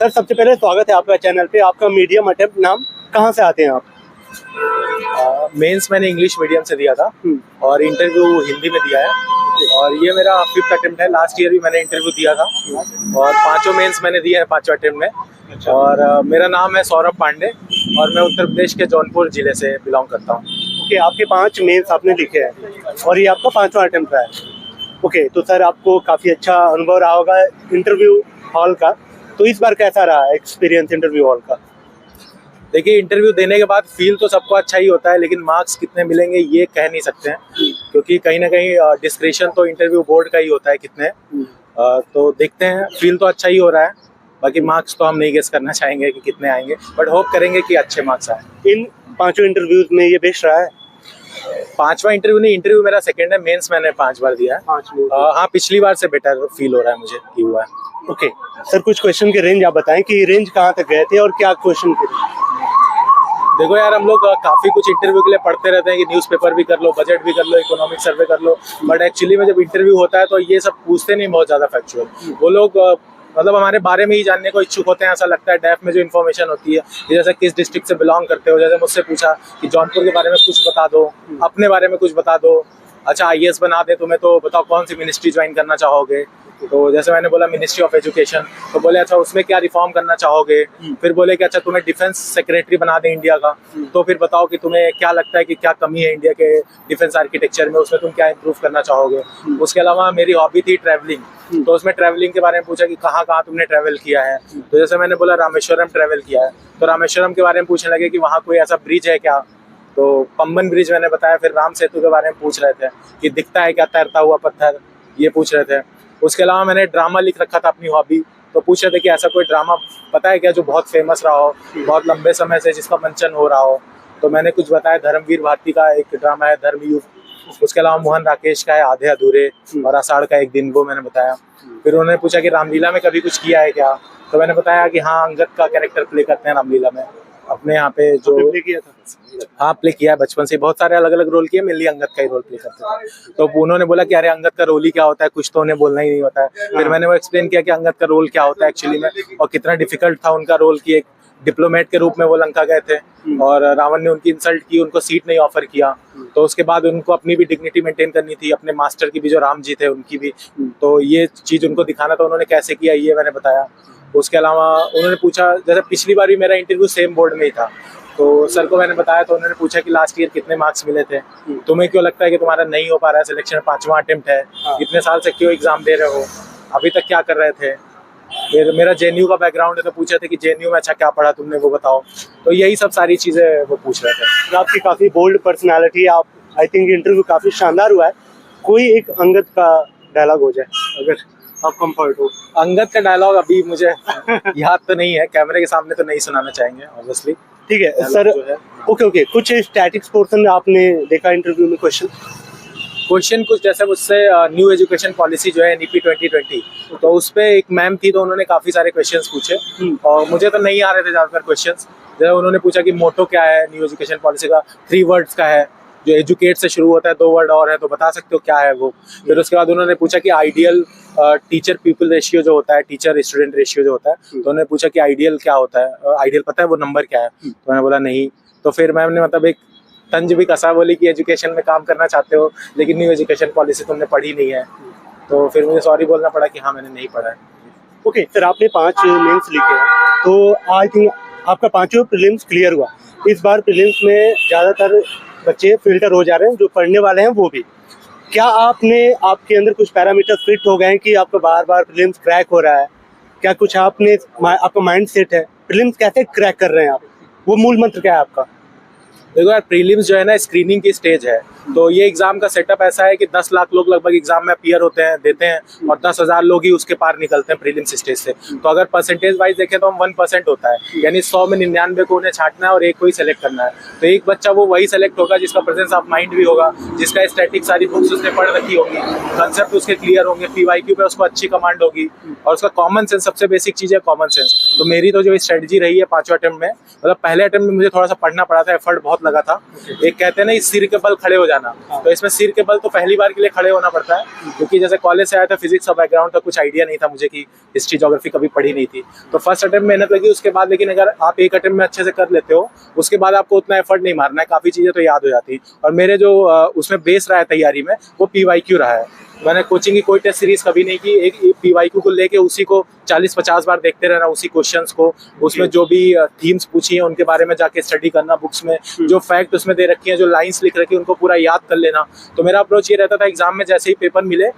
Sir सबसे पहले स्वागत है आपका चैनल पे। आपका मीडियम अटेम्प्ट नाम कहाँ से आते हैं आप? मेंस मैंने इंग्लिश मीडियम से दिया था और इंटरव्यू हिंदी में दिया है और ये मेरा 5th अटेम्प्ट है। लास्ट ईयर भी मैंने इंटरव्यू दिया था और 5 मेंस मैंने दिए हैं 5वें अटेम्प्ट में। और मेरा नाम है सौरभ पांडे और मैं उत्तर प्रदेश के जौनपुर जिले से बिलोंग करता हूँ। ओके, आपके 5 मेंस आपने लिखे हैं और ये आपका 5वां अटेम्प्ट है। ओके, तो सर आपको काफ़ी अच्छा अनुभव रहा होगा इंटरव्यू हॉल का, तो इस बार कैसा रहा एक्सपीरियंस इंटरव्यू हॉल का? देखिए, इंटरव्यू देने के बाद फील तो सबको अच्छा ही होता है, लेकिन मार्क्स कितने मिलेंगे ये कह नहीं सकते हैं क्योंकि कहीं ना कहीं डिस्क्रिप्शन तो इंटरव्यू बोर्ड का ही होता है कितने। तो देखते हैं, फील तो अच्छा ही हो रहा है, बाकी मार्क्स तो हम नहीं गेस करना चाहेंगे कि कितने आएंगे, बट होप करेंगे कि अच्छे मार्क्स आए। इन 5 इंटरव्यूज में ये बेस्ट रहा है? 5वां इंटरव्यू नहीं, इंटरव्यू मेरा 2nd है। मेंस मैंने 5 बार दिया है। 5 में हाँ, पिछली बार से बेटर फील हो रहा है मुझे कि हुआ है। ओके सर, कुछ क्वेश्चन के रेंज आप बताएं कि रेंज कहाँ तक गए थे और क्या क्वेश्चन थे? देखो यार, हम लोग काफी कुछ इंटरव्यू के लिए पढ़ते रहते हैं कि न्यूज़पेपर भी कर लो, बजट भी कर लो, इकोनॉमिक सर्वे कर लो, बट एक्चुअली में जब इंटरव्यू होता है तो ये सब पूछते नहीं बहुत ज्यादा फैक्चुअल। वो लोग मतलब हमारे बारे में ही जानने को इच्छुक होते हैं, ऐसा लगता है। डेफ में जो इन्फॉर्मेशन होती है, जैसे किस डिस्ट्रिक्ट से बिलोंग करते हो, जैसे मुझसे पूछा कि जौनपुर के बारे में कुछ बता दो, अपने बारे में कुछ बता दो। अच्छा, IAS बना दे तुम्हें तो बताओ कौन सी मिनिस्ट्री ज्वाइन करना चाहोगे। तो जैसे मैंने बोला मिनिस्ट्री ऑफ एजुकेशन, तो बोले अच्छा उसमें क्या रिफॉर्म करना चाहोगे। फिर बोले कि अच्छा तुम्हें डिफेंस सेक्रेटरी बना दे इंडिया का, तो फिर बताओ कि तुम्हें क्या लगता है कि क्या कमी है इंडिया के डिफेंस आर्किटेक्चर में, उसमें तुम क्या इंप्रूव करना चाहोगे। उसके अलावा मेरी हॉबी थी ट्रैवलिंग, तो उसमें ट्रैवलिंग के बारे में पूछा कि कहाँ कहाँ तुमने ट्रैवल किया है। तो जैसे मैंने बोला रामेश्वरम ट्रैवल किया है, तो रामेश्वरम के बारे में पूछने लगे कि वहाँ कोई ऐसा ब्रिज है क्या। तो पंबन ब्रिज मैंने बताया। फिर राम सेतु के बारे में पूछ रहे थे कि दिखता है क्या तैरता हुआ पत्थर, ये पूछ रहे थे। उसके अलावा मैंने ड्रामा लिख रखा था अपनी हॉबी, तो पूछ रहे थे कि ऐसा कोई ड्रामा पता है क्या जो बहुत फेमस रहा हो, बहुत लंबे समय से जिसका मंचन हो रहा हो। तो मैंने कुछ बताया, धर्मवीर भारती का एक ड्रामा है धर्मयुग। उसके अलावा मोहन राकेश का है आधे अधूरे और आषाढ़ का एक दिन, वो मैंने बताया। फिर उन्होंने पूछा कि रामलीला में कभी कुछ किया है क्या, तो मैंने बताया कि हाँ, अंगद का कैरेक्टर प्ले करते हैं रामलीला में अपने यहाँ पे। जो प्ले किया था? हाँ, प्ले किया है बचपन से, बहुत सारे अलग अलग रोल किए, मेनली अंगद का ही रोल प्ले करते थे। तो उन्होंने बोला कि अरे अंगद का रोल ही क्या होता है, कुछ तो उन्हें बोलना ही नहीं होता है। फिर मैंने वो एक्सप्लेन किया कि अंगद का रोल क्या होता है एक्चुअली में, और कितना डिफिकल्ट था उनका रोल कि एक डिप्लोमेट के रूप में वो लंका गए थे और रावण ने उनकी इंसल्ट की, उनको सीट नहीं ऑफर किया। तो उसके बाद उनको अपनी भी डिग्निटी मेंटेन करनी थी, अपने मास्टर की भी जो राम जी थे उनकी भी। तो ये चीज उनको दिखाना था, उन्होंने कैसे किया ये मैंने बताया। उसके अलावा उन्होंने पूछा, जैसे पिछली बार भी मेरा इंटरव्यू सेम बोर्ड में ही था, तो सर को मैंने बताया, तो उन्होंने पूछा कि लास्ट ईयर कितने मार्क्स मिले थे, तुम्हें क्यों लगता है कि तुम्हारा नहीं हो पा रहा है सिलेक्शन, 5वां अटेम्प्ट है, इतने साल से क्यों एग्जाम दे रहे हो, अभी तक क्या कर रहे थे। फिर मेरा JNU का बैकग्राउंड है, तो पूछे थे कि JNU में अच्छा क्या पढ़ा तुमने, वो बताओ। तो यही सब सारी चीजें वो पूछ रहे थे। आपकी काफ़ी बोल्ड पर्सनालिटी, आप आई थिंक इंटरव्यू काफ़ी शानदार हुआ है। कोई एक अंगद का डायलॉग हो जाए अगर आप कंफर्ट हो। अंगद का डायलॉग अभी मुझे याद तो नहीं है, कैमरे के सामने तो नहीं सुनाना चाहेंगे ऑब्वियसली। ठीक है सर। ओके, कुछ स्टैटिक्स पोर्शन आपने देखा इंटरव्यू में क्वेश्चन कुछ जैसे मुझसे न्यू एजुकेशन पॉलिसी जो है NEP 2020, तो उस पे एक मैम थी, तो उन्होंने काफी सारे क्वेश्चंस पूछे और मुझे तो नहीं आ रहे थे ज्यादातर क्वेश्चंस। जैसे उन्होंने पूछा कि मोटो क्या है न्यू एजुकेशन पॉलिसी का, 3 वर्ड्स का है, जो एजुकेट से शुरू होता है, 2 वर्ड और है, तो बता सकते हो क्या है वो। फिर उसके बाद उन्होंने पूछा कि आइडियल टीचर पीपल रेशियो जो होता है, टीचर स्टूडेंट रेशियो जो होता है, तो उन्होंने पूछा कि आइडियल क्या होता है, आइडियल पता है वो नंबर क्या है, तो मैंने बोला नहीं। तो फिर मैम ने मतलब एक तंज भी कसा, बोली कि एजुकेशन में काम करना चाहते हो लेकिन न्यू एजुकेशन पॉलिसी तुमने पढ़ी नहीं है। तो फिर मुझे सॉरी बोलना पड़ा कि हाँ मैंने नहीं पढ़ा है। ओके सर, आपने 5 मेंस लिखे हैं, तो आई थिंक आपका 5 प्रीलिम्स क्लियर हुआ। इस बार प्रीलिम्स में ज़्यादातर बच्चे फिल्टर हो जा रहे हैं, जो पढ़ने वाले हैं वो भी। क्या आपके अंदर कुछ पैरामीटर फिट हो गए हैं कि आपका बार बार प्रीलिम्स क्रैक हो रहा है? क्या कुछ आपका माइंड सेट है, प्रीलिम्स कैसे क्रैक कर रहे हैं आप, वो मूल मंत्र क्या है आपका? देखो यार, प्रीलिम्स जो है ना स्क्रीनिंग की स्टेज है, तो ये एग्जाम का सेटअप ऐसा है कि 10 लाख लोग लगभग एग्जाम में अपीयर होते हैं, देते हैं, और 10,000 लोग ही उसके पार निकलते हैं प्रीलिम्स स्टेज से। तो अगर परसेंटेज वाइज देखें तो हम 1% होता है, यानी 100 में 99 को उन्हें छांटना है और एक को ही सेलेक्ट करना है। तो एक बच्चा वो वही सेलेक्ट होगा जिसका प्रेजेंस ऑफ माइंड भी होगा, जिसका स्टैटिक सारी बुक्स उसने पढ़ रखी होगी, कंसेप्ट उसके क्लियर होंगे, PYQ पे उसको अच्छी कमांड होगी, और उसका कॉमन सेंस सबसे बेसिक चीज है, कॉमन सेंस। तो मेरी तो जो स्ट्रेटजी रही है 5वें अटेम्प्ट में, मतलब पहले अटेम्प्ट में मुझे थोड़ा सा पढ़ना पड़ा था, एफर्ट बहुत लगा था। एक कहते हैं ना, इस सिर के बल खड़े हो जाना, तो इसमें सिर के बल तो पहली बार के लिए खड़े होना पड़ता है, क्योंकि जैसे कॉलेज से आया था, फिजिक्स का बैकग्राउंड था, कुछ आइडिया नहीं था मुझे कि हिस्ट्री ज्योग्राफी कभी पढ़ी नहीं थी। तो फर्स्ट अटेम्प्ट मेहनत लगी, उसके बाद लेकिन अगर आप एक अटेम्प्ट में अच्छे से कर लेते हो, उसके बाद आपको उतना एफर्ट नहीं मारना है, काफ़ी चीज़ें तो याद हो जाती है। और मेरे जो उसमें बेस रहा है तैयारी में, वो PYQ रहा है। मैंने कोचिंग की कोई टेस्ट सीरीज कभी नहीं की, एक PYQ को लेके उसी को 40-50 बार देखते रहना, उसी क्वेश्चंस को, उसमें जो भी थीम्स पूछी हैं उनके बारे में जाके स्टडी करना, बुक्स में जो फैक्ट उसमें दे रखी हैं, जो लाइंस लिख रखी है, उनको पूरा याद कर लेना। तो मेरा अप्रोच ये रहता था, एग्जाम में जैसे ही पेपर मिले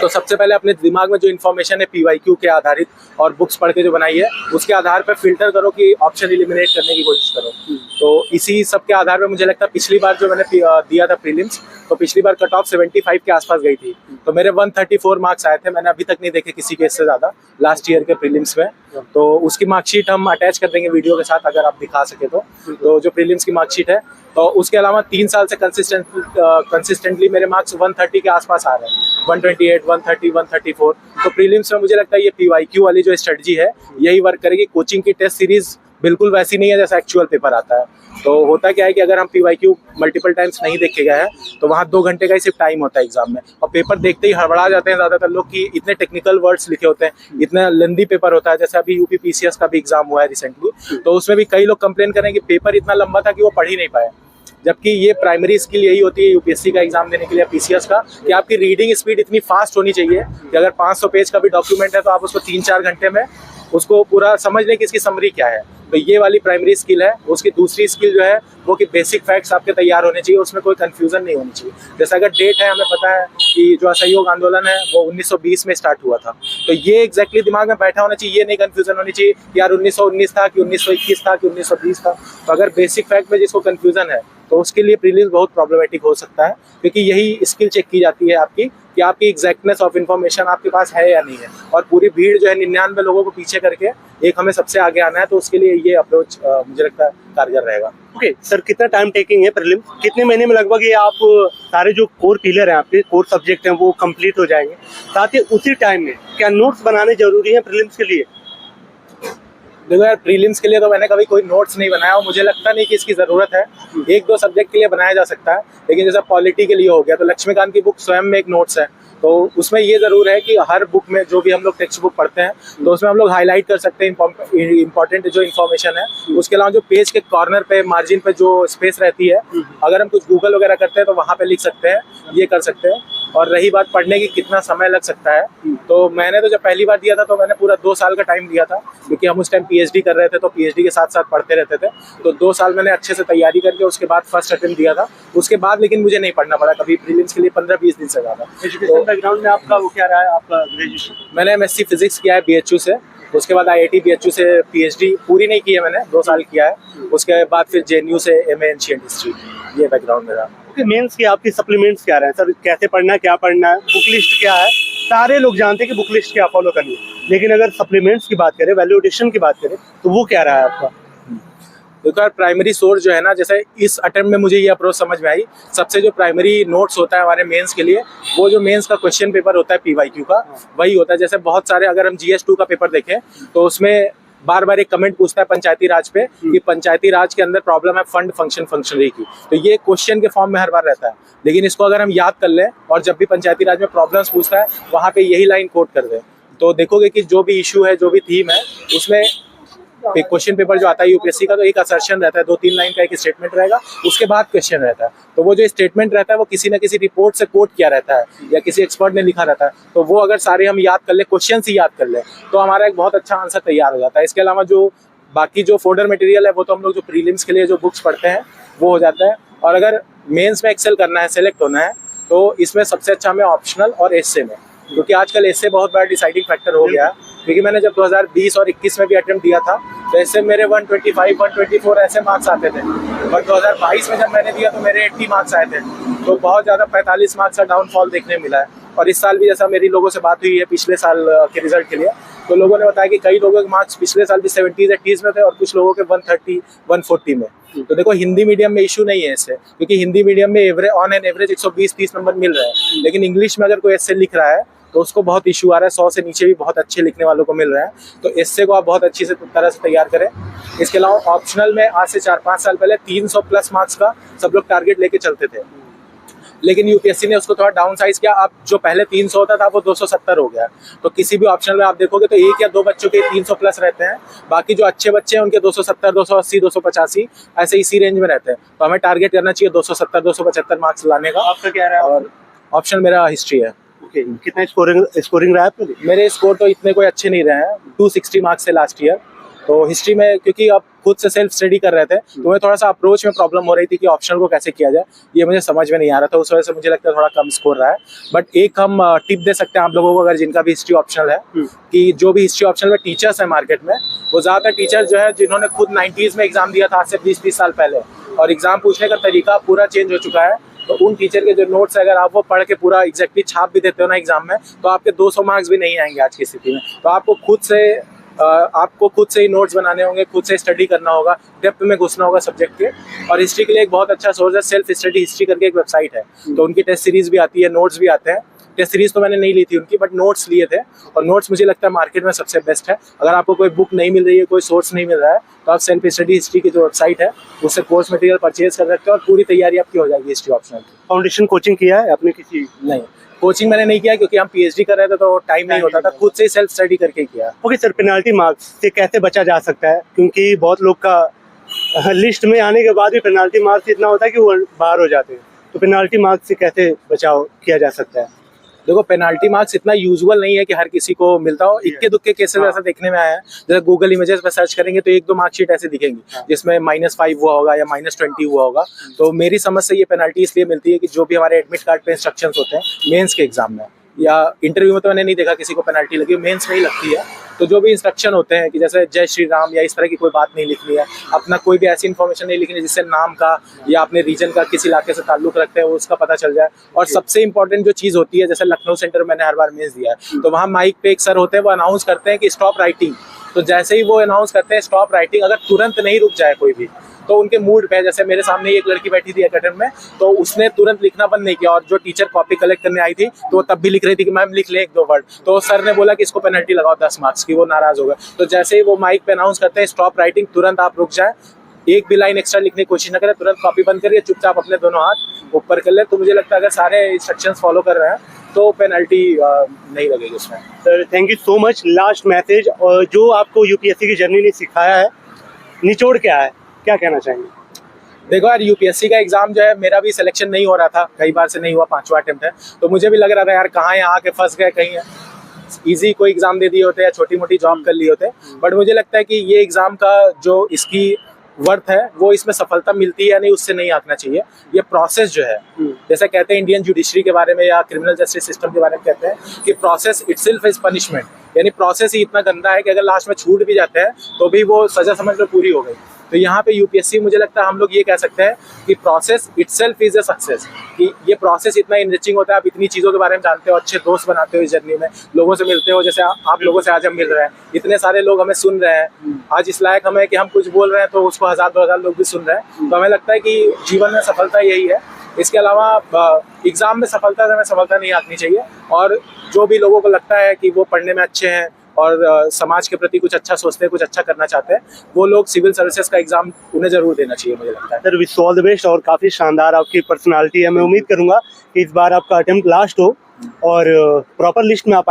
तो सबसे पहले अपने दिमाग में जो इन्फॉर्मेशन है PYQ के आधारित और बुक्स पढ़ के जो बनाई है, उसके आधार पर फिल्टर करो कि ऑप्शन एलिमिनेट करने की कोशिश करो। तो इसी सब के आधार पर मुझे लगता है पिछली बार जो मैंने दिया था प्रीलिम्स, तो पिछली बार कट ऑफ 75 के आसपास गई थी, तो मेरे 134 मार्क्स आए थे। मैंने अभी तक नहीं देखे किसी के इससे ज़्यादा लास्ट ईयर के प्रीलिम्स में। तो उसकी मार्कशीट हम अटैच कर देंगे वीडियो के साथ, अगर आप दिखा सके तो जो प्रीलिम्स की मार्कशीट है। तो उसके अलावा 3 साल से कंसिस्टेंटली मेरे मार्क्स 130 के आसपास आ रहे हैं, 128, 130, 134। तो प्रीलिम्स में मुझे लगता है ये PYQ वाली जो स्ट्रेटजी है यही वर्क करेगी। कोचिंग की टेस्ट सीरीज बिल्कुल वैसी नहीं है जैसा एक्चुअल पेपर आता है। तो होता क्या है कि अगर हम PYQ मल्टीपल टाइम्स नहीं देख के गए हैं, तो वहाँ 2 घंटे का ही सिर्फ टाइम होता है एग्जाम में, और पेपर देखते ही हड़बड़ा जाते हैं ज़्यादातर लोग कि इतने टेक्निकल वर्ड्स लिखे होते हैं, इतना लेंदी पेपर होता है। जैसे अभी UP PCS का भी एग्जाम हुआ है रिसेंटली, तो उसमें भी कई लोग कंप्लेन करें कि पेपर इतना लंबा था कि वो पढ़ ही नहीं पाए। जबकि ये प्राइमरी स्किल यही होती है UPSC का एग्जाम देने के लिए, PCS का, कि आपकी रीडिंग स्पीड इतनी फास्ट होनी चाहिए कि अगर 500 पेज का भी डॉक्यूमेंट है तो आप उसको 3-4 घंटे में उसको पूरा समझ लें कि इसकी समरी क्या है। तो ये वाली प्राइमरी स्किल है। उसकी दूसरी स्किल जो है वो कि बेसिक फैक्ट्स आपके तैयार होने चाहिए, उसमें कोई कंफ्यूजन नहीं होनी चाहिए। जैसे अगर डेट है, हमें पता है कि जो असहयोग आंदोलन है वो 1920 में स्टार्ट हुआ था, तो ये एग्जैक्टली दिमाग में बैठा होना चाहिए। ये नहीं कंफ्यूजन होनी चाहिए कि यार 1919 था कि 1921 था कि 1920 था। तो अगर बेसिक फैक्ट में जिसको कंफ्यूजन है तो उसके लिए प्रीलिम्स बहुत प्रॉब्लमेटिक हो सकता है, क्योंकि यही स्किल चेक की जाती है आपकी कि आपकी एग्जैक्टनेस ऑफ इन्फॉर्मेशन आपके पास है या नहीं है। और पूरी भीड़ जो है 99 लोगों को पीछे करके एक हमें सबसे आगे आना है, तो उसके लिए ये अप्रोच मुझे लगता है कारगर रहेगा। ओके सर, कितना टाइम टेकिंग है प्रीलिम? कितने महीने में लगभग ये आप सारे जो कोर पिलर हैं, आपके कोर सब्जेक्ट हैं, वो कंप्लीट हो जाएंगे? साथ ही उसी टाइम में क्या नोट्स बनाने जरूरी हैं प्रीलिम्स के लिए? देखो यार, प्रीलिम्स के लिए तो मैंने कभी कोई नोट्स नहीं बनाया और मुझे लगता नहीं कि इसकी ज़रूरत है। 1-2 सब्जेक्ट के लिए बनाया जा सकता है, लेकिन जैसा पॉलिटी के लिए हो गया, तो लक्ष्मीकांत की बुक स्वयं में एक नोट्स है। तो उसमें ये ज़रूर है कि हर बुक में जो भी हम लोग टेक्स्ट बुक पढ़ते हैं, तो उसमें हम लोग हाईलाइट कर सकते हैं इंपॉर्टेंट जो इन्फॉर्मेशन है। उसके अलावा जो पेज के कॉर्नर पे, मार्जिन पे जो स्पेस रहती है, अगर हम कुछ गूगल वगैरह करते हैं तो वहाँ पे लिख सकते हैं, ये कर सकते हैं। और रही बात पढ़ने की कितना समय लग सकता है, तो मैंने तो जब पहली बार दिया था तो मैंने पूरा 2 साल का टाइम दिया था, क्योंकि हम उस टाइम PhD कर रहे थे, तो PhD के साथ साथ पढ़ते रहते थे। तो 2 साल मैंने अच्छे से तैयारी करके उसके बाद फर्स्ट अटेम्प्ट दिया था। उसके बाद लेकिन मुझे नहीं पढ़ना पड़ा कभी प्रीलिम्स के लिए 15-20 दिन से ज़्यादा। एजुकेशन बैकग्राउंड में आपका वो क्या रहा है, आपका ग्रेजुएशन? मैंने MSc फिजिक्स किया है BHU से, उसके बाद IIT BHU से PhD पूरी नहीं की है मैंने, 2 साल किया है। उसके बाद फिर JNU से MA एंशिएंट हिस्ट्री, ये बैकग्राउंड मेरा। मेंस की आपकी सप्लीमेंट्स क्या रहे हैं सर? कैसे पढ़ना है, क्या पढ़ना है, बुक लिस्ट क्या है? सारे लोग जानते हैं कि बुक लिस्ट क्या फॉलो करनी है, लेकिन अगर सप्लीमेंट्स की बात करें, वैल्यू एडिशन की बात करें, तो वो क्या रहा है आपका? देखो यार, प्राइमरी सोर्स जो है ना, जैसे इस अटेम्प्ट में मुझे ये अप्रोच समझ में आई, सबसे जो प्राइमरी नोट्स होता है हमारे मेंस के लिए, वो जो मेंस का क्वेश्चन पेपर होता है PYQ का, वही होता है। जैसे बहुत सारे, अगर हम GS2 का पेपर देखें तो उसमें बार बार एक कमेंट पूछता है पंचायती राज पे कि पंचायती राज के अंदर प्रॉब्लम है फंड फंक्शन फंक्शनरी की, तो ये क्वेश्चन के फॉर्म में हर बार रहता है। लेकिन इसको अगर हम याद कर लें और जब भी पंचायती राज में प्रॉब्लम्स पूछता है वहाँ पे यही लाइन कोट कर दें, तो देखोगे कि जो भी इशू है, जो भी थीम है, उसमें क्वेश्चन पेपर जो आता है UPSC का, तो एक असर्शन रहता है, 2-3 लाइन का एक स्टेटमेंट रहेगा, उसके बाद क्वेश्चन रहता है। तो वो जो स्टेटमेंट रहता है वो किसी न किसी रिपोर्ट से कोट किया रहता है या किसी एक्सपर्ट ने लिखा रहता है। तो वो अगर सारे हम याद कर ले, क्वेश्चन ही याद कर ले, तो हमारा एक बहुत अच्छा आंसर तैयार हो जाता है। इसके अलावा जो बाकी जो फोल्डर मटेरियल है, वो तो हम लोग जो प्रीलिम्स के लिए जो बुक्स पढ़ते हैं वो हो जाता है। और अगर मेंस में एक्सेल करना है, सेलेक्ट होना है, तो इसमें सबसे अच्छा हमें ऑप्शनल और एस्से में, क्योंकि आजकल एस्से बहुत बड़ा डिसाइडिंग फैक्टर हो गया है। क्योंकि मैंने जब 2020 और 21 में भी अटेम्प्ट दिया था, तो ऐसे मेरे 125, 124 ऐसे मार्क्स आते थे। और 2022 में जब मैंने दिया तो मेरे 80 मार्क्स आए थे, तो बहुत ज़्यादा 45 मार्क्स का डाउनफॉल देखने मिला है। और इस साल भी जैसा मेरी लोगों से बात हुई है पिछले साल के रिजल्ट के लिए, तो लोगों ने बताया कि कई लोगों के मार्क्स पिछले साल भी 70-80 में थे और कुछ लोगों के 130, 140 में। तो देखो, हिंदी मीडियम में इशू नहीं है इससे, क्योंकि हिंदी मीडियम में ऑन एन एवरेज 120-130 नंबर मिल रहा है। लेकिन इंग्लिश में अगर कोई ऐसे लिख रहा है तो उसको बहुत इशू आ रहा है, 100 से नीचे भी बहुत अच्छे लिखने वालों को मिल रहा है। तो इससे को आप बहुत अच्छी से तरह से तैयार करें। इसके अलावा ऑप्शनल में आज से 4-5 साल पहले 300 प्लस मार्क्स का सब लोग टारगेट लेके चलते थे, लेकिन यूपीएससी ने उसको थोड़ा डाउन साइज किया। अब जो पहले 300 होता था वो 270 हो गया। तो किसी भी ऑप्शन में आप देखोगे तो 1 या 2 बच्चों के 300 प्लस रहते हैं, बाकी जो अच्छे बच्चे हैं उनके 270, 280, 285 ऐसे इसी रेंज में रहते हैं। तो हमें टारगेट करना चाहिए 270, 275 मार्क्स लाने का। आपका क्या रहा है? और ऑप्शन मेरा हिस्ट्री है। ओके, कितना स्कोरिंग रहा है आपका? मेरे स्कोर तो इतने कोई अच्छे नहीं रहे हैं, 260 मार्क्स से लास्ट ईयर। तो हिस्ट्री में क्योंकि अब खुद से सेल्फ स्टडी कर रहे थे तो मुझे थोड़ा सा अप्रोच में प्रॉब्लम हो रही थी कि ऑप्शनल को कैसे किया जाए, ये मुझे समझ में नहीं आ रहा था। उस वजह से मुझे लगता है थोड़ा कम स्कोर रहा है। बट एक हम टिप दे सकते हैं आप लोगों को, अगर जिनका भी हिस्ट्री ऑप्शनल है, कि जो भी हिस्ट्री ऑप्शनल में टीचर्स हैं मार्केट में, वो ज़्यादातर टीचर्स जो है जिन्होंने खुद 90s में एग्जाम दिया था आज से 20-30 साल पहले, और एग्जाम पूछने का तरीका पूरा चेंज हो चुका है। तो उन टीचर के जो नोट्स अगर आप वो पढ़ के पूरा एग्जैक्टली छाप भी देते हो ना एग्जाम में, तो आपके 200 मार्क्स भी नहीं आएंगे आज की स्थिति में। तो आपको खुद से ही नोट्स बनाने होंगे, खुद से स्टडी करना होगा, डेप्थ में घुसना होगा सब्जेक्ट के। और हिस्ट्री के लिए एक बहुत अच्छा सोर्स है सेल्फ स्टडी हिस्ट्री करके एक वेबसाइट है। तो उनकी टेस्ट सीरीज भी आती है, नोट्स भी आते हैं। टेस्ट सीरीज तो मैंने नहीं ली थी उनकी, बट नोट्स लिए थे, और नोट्स मुझे लगता है मार्केट में सबसे बेस्ट है। अगर आपको कोई बुक नहीं मिल रही है, कोई सोर्स नहीं मिल रहा है, तो आप सेल्फ स्टडी हिस्ट्री की जो वेबसाइट है उससे कोर्स मटेरियल परचेज कर सकते हो और पूरी तैयारी आपकी हो जाएगी हिस्ट्री ऑप्शनल की। फाउंडेशन कोचिंग किया है आपने किसी? नहीं, कोचिंग मैंने नहीं किया क्योंकि हम पीएचडी कर रहे थे तो टाइम नहीं होता था, खुद से ही सेल्फ स्टडी करके किया। ओके सर, पेनाल्टी मार्क्स से कैसे बचा जा सकता है? क्योंकि बहुत लोग का लिस्ट में आने के बाद भी पेनाल्टी मार्क्स इतना होता है कि वो बाहर हो जाते हैं। तो पेनाल्टी मार्क्स से कैसे बचाव किया जा सकता है? देखो, पेनाल्टी मार्क्स इतना यूजुअल नहीं है कि हर किसी को मिलता हो। इक्के दुक्के केसेस ऐसा देखने में आया है। जैसे गूगल इमेजेस पे सर्च करेंगे तो 1-2 मार्कशीट ऐसे दिखेंगी जिसमें -5 हुआ होगा या -20 हुआ होगा। तो मेरी समझ से ये पेनाल्टी इसलिए मिलती है कि जो भी हमारे एडमिट कार्ड पे इंस्ट्रक्शंस होते हैं मेंस के एग्जाम में या इंटरव्यू में, तो मैंने नहीं देखा किसी को पेनाल्टी लगी, मेंस में ही लगती है। तो जो भी इंस्ट्रक्शन होते हैं कि जैसे जय श्री राम या इस तरह की कोई बात नहीं लिखनी है, अपना कोई भी ऐसी इन्फॉर्मेशन नहीं लिखनी है जिससे नाम का या अपने रीजन का किसी इलाके से ताल्लुक रखते हैं वो उसका पता चल जाए। और सबसे इंपॉर्टेंट जो चीज़ होती है, जैसे लखनऊ सेंटर मैंने हर बार मेंस दिया है, तो वहाँ माइक पे एक सर होते हैं, वो अनाउंस करते हैं कि स्टॉप राइटिंग। तो जैसे ही वो अनाउंस करते हैं स्टॉप राइटिंग, अगर तुरंत नहीं रुक जाए कोई भी, तो उनके मूड पे, जैसे मेरे सामने एक लड़की बैठी थी अटेम्प्ट में, तो उसने तुरंत लिखना बंद नहीं किया, और जो टीचर कॉपी कलेक्ट करने आई थी तो वो तब भी लिख रही थी कि मैम लिख ले 1-2 वर्ड। तो सर ने बोला कि इसको पेनल्टी लगाओ 10 मार्क्स की, वो नाराज हो गए। तो जैसे ही वो माइक पे अनाउंस करते हैं स्टॉप राइटिंग, तुरंत आप रुक जाए, एक भी लाइन एक्स्ट्रा लिखने की कोशिश न करें, तुरंत कॉपी बंद करिए, चुपचाप अपने दोनों हाथ ऊपर कर ले। तो मुझे लगता है अगर सारे इंस्ट्रक्शंस फॉलो कर रहे हैं तो पेनल्टी नहीं लगेगी उसमें। Sir thank you so much. Last message, और जो आपको यूपीएससी की जर्नी ने सिखाया है, निचोड़ क्या है, क्या कहना चाहेंगे? देखो यार, यूपीएससी का एग्जाम जो है, मेरा भी सिलेक्शन नहीं हो रहा था, कई बार से नहीं हुआ, 5वां अटेम्प्ट है। तो मुझे भी लग रहा था यार कहाँ यहाँ आके फंस गए, कहीं इजी कोई एग्जाम दे दिए होते या छोटी मोटी जॉब कर लिए होते। बट मुझे लगता है कि ये एग्जाम का जो इसकी वर्थ है वो इसमें सफलता मिलती है या नहीं उससे नहीं आंकना चाहिए। ये प्रोसेस जो है, जैसे कहते हैं इंडियन जुडिशरी के बारे में या क्रिमिनल जस्टिस सिस्टम के बारे में कहते हैं कि प्रोसेस इटसेल्फ इज पनिशमेंट, यानी प्रोसेस ही इतना गंदा है कि अगर लास्ट में छूट भी जाते हैं तो भी वो सजा समझ में पूरी हो गई। तो यहाँ पे यूपीएससी, मुझे लगता है हम लोग ये कह सकते हैं कि process itself is a success, कि ये प्रोसेस इतना इनरिचिंग होता है, आप इतनी चीज़ों के बारे में जानते हो, अच्छे दोस्त बनाते हो इस जर्नी में, लोगों से मिलते हो, जैसे आप लोगों से आज हम मिल रहे हैं, इतने सारे लोग हमें सुन रहे हैं, आज इस लायक हमें कि हम कुछ बोल रहे हैं तो उसको 1000-2000 लोग भी सुन रहे हैं। तो हमें लगता है कि जीवन में सफलता यही है। इसके अलावा एग्जाम में सफलता से हमें सफलता नहीं आंकनी चाहिए, और जो भी लोगों को लगता है कि वो पढ़ने में अच्छे हैं और समाज के प्रति कुछ अच्छा सोचते हैं, कुछ अच्छा करना चाहते हैं, वो लोग सिविल सर्विसेज का एग्जाम उन्हें जरूर देना चाहिए, मुझे लगता है। Sir wish all the best, और काफ़ी शानदार आपकी पर्सनालिटी है। मैं उम्मीद करूंगा कि इस बार आपका अटेम्प्ट लास्ट हो और प्रॉपर लिस्ट में आप